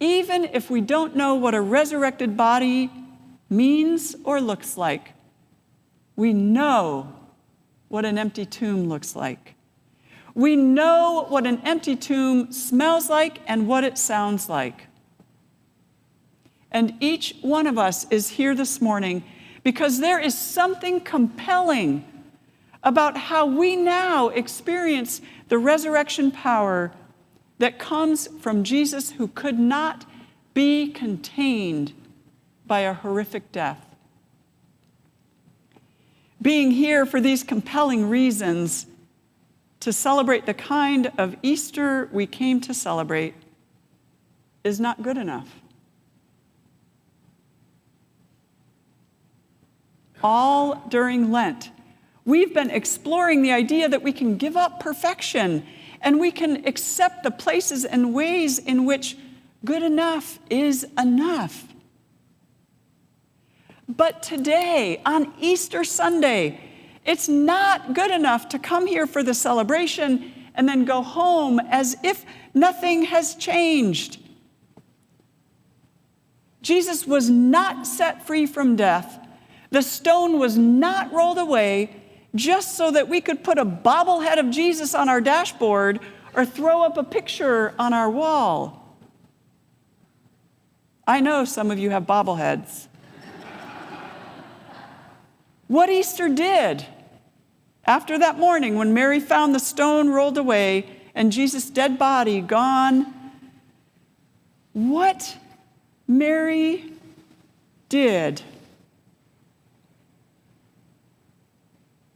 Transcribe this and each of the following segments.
even if we don't know what a resurrected body means or looks like, we know what an empty tomb looks like. We know what an empty tomb smells like and what it sounds like. And each one of us is here this morning because there is something compelling about how we now experience the resurrection power that comes from Jesus, who could not be contained by a horrific death. Being here for these compelling reasons to celebrate the kind of Easter we came to celebrate is not good enough. All during Lent, we've been exploring the idea that we can give up perfection and we can accept the places and ways in which good enough is enough. But today, on Easter Sunday, it's not good enough to come here for the celebration and then go home as if nothing has changed. Jesus was not set free from death. The stone was not rolled away just so that we could put a bobblehead of Jesus on our dashboard or throw up a picture on our wall. I know some of you have bobbleheads. What Easter did after that morning when Mary found the stone rolled away and Jesus' dead body gone, what Mary did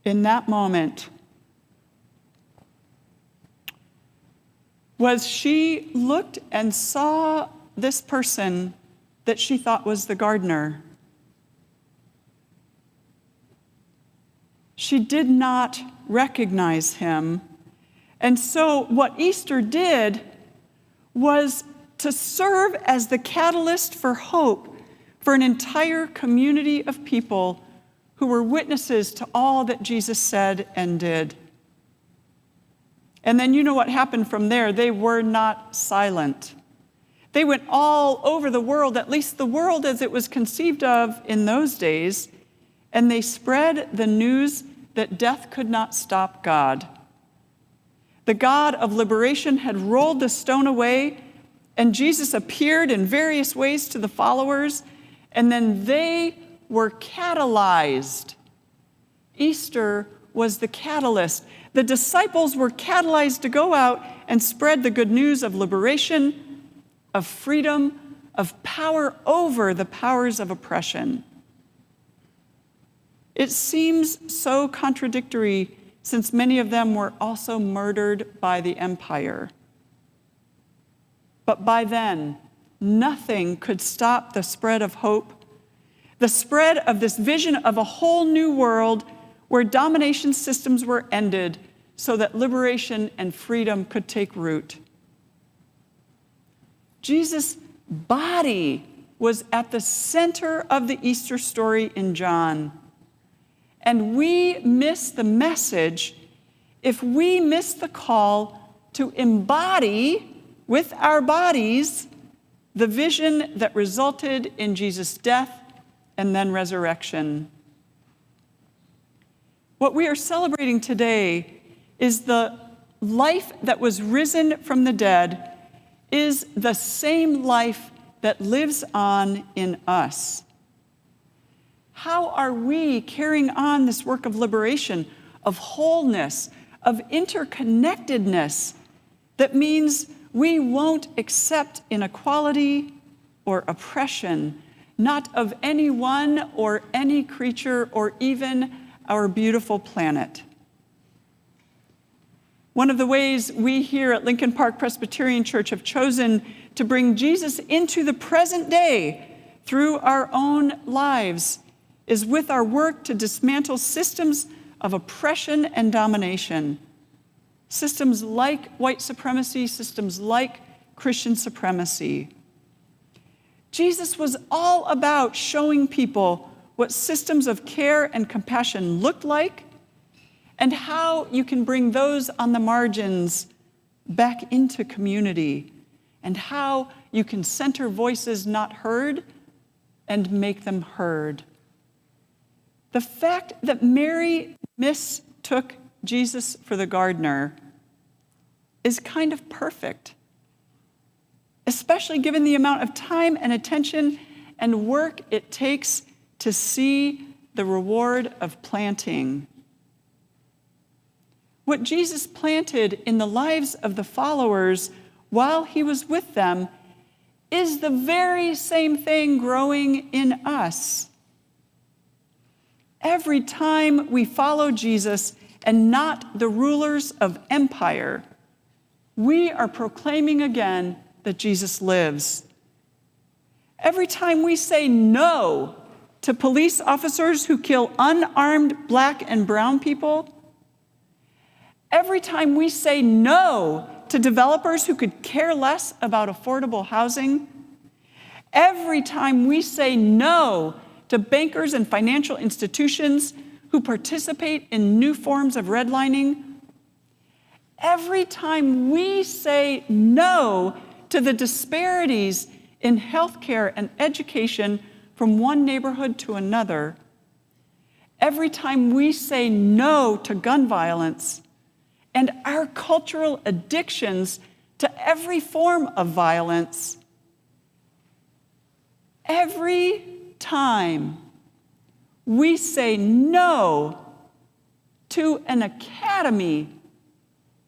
in that moment was she looked and saw this person that she thought was the gardener. She did not recognize him. And so what Easter did was to serve as the catalyst for hope for an entire community of people who were witnesses to all that Jesus said and did. And then you know what happened from there. They were not silent. They went all over the world, at least the world as it was conceived of in those days, and they spread the news that death could not stop God. The God of liberation had rolled the stone away, and Jesus appeared in various ways to the followers, and then they were catalyzed. Easter was the catalyst. The disciples were catalyzed to go out and spread the good news of liberation, of freedom, of power over the powers of oppression. It seems so contradictory since many of them were also murdered by the empire. But by then, nothing could stop the spread of hope, the spread of this vision of a whole new world where domination systems were ended so that liberation and freedom could take root. Jesus' body was at the center of the Easter story in John. And we miss the message if we miss the call to embody with our bodies the vision that resulted in Jesus' death and then resurrection. What we are celebrating today is the life that was risen from the dead is the same life that lives on in us. How are we carrying on this work of liberation, of wholeness, of interconnectedness that means we won't accept inequality or oppression, not of anyone or any creature or even our beautiful planet? One of the ways we here at Lincoln Park Presbyterian Church have chosen to bring Jesus into the present day through our own lives is with our work to dismantle systems of oppression and domination. Systems like white supremacy, systems like Christian supremacy. Jesus was all about showing people what systems of care and compassion looked like and how you can bring those on the margins back into community and how you can center voices not heard and make them heard. The fact that Mary mistook Jesus for the gardener is kind of perfect, especially given the amount of time and attention and work it takes to see the reward of planting. What Jesus planted in the lives of the followers while he was with them is the very same thing growing in us. Every time we follow Jesus and not the rulers of empire, we are proclaiming again that Jesus lives. Every time we say no to police officers who kill unarmed black and brown people, every time we say no to developers who could care less about affordable housing, every time we say no to bankers and financial institutions who participate in new forms of redlining, every time we say no to the disparities in healthcare and education from one neighborhood to another, every time we say no to gun violence and our cultural addictions to every form of violence, every time we say no to an academy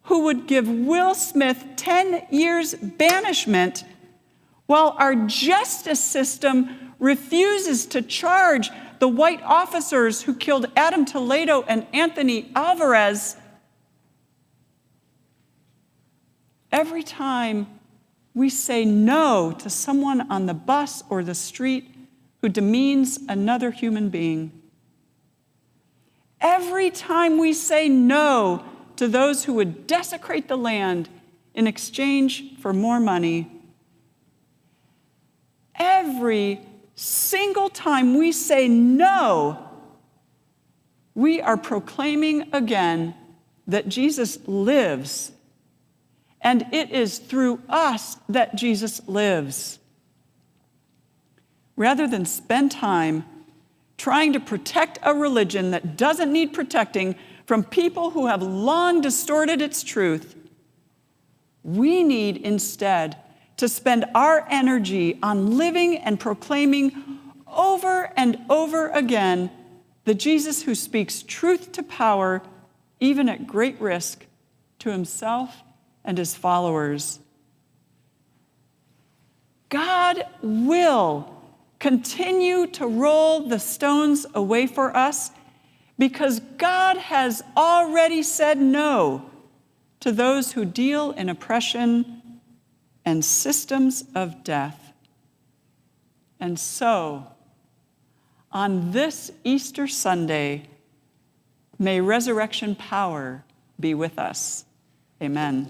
who would give Will Smith 10 years banishment while our justice system refuses to charge the white officers who killed Adam Toledo and Anthony Alvarez, every time we say no to someone on the bus or the street who demeans another human being, every time we say no to those who would desecrate the land in exchange for more money, every single time we say no, we are proclaiming again that Jesus lives, and it is through us that Jesus lives. Rather than spend time trying to protect a religion that doesn't need protecting from people who have long distorted its truth, we need instead to spend our energy on living and proclaiming over and over again the Jesus who speaks truth to power, even at great risk to himself and his followers. God will continue to roll the stones away for us because God has already said no to those who deal in oppression and systems of death. And so, on this Easter Sunday, may resurrection power be with us. Amen.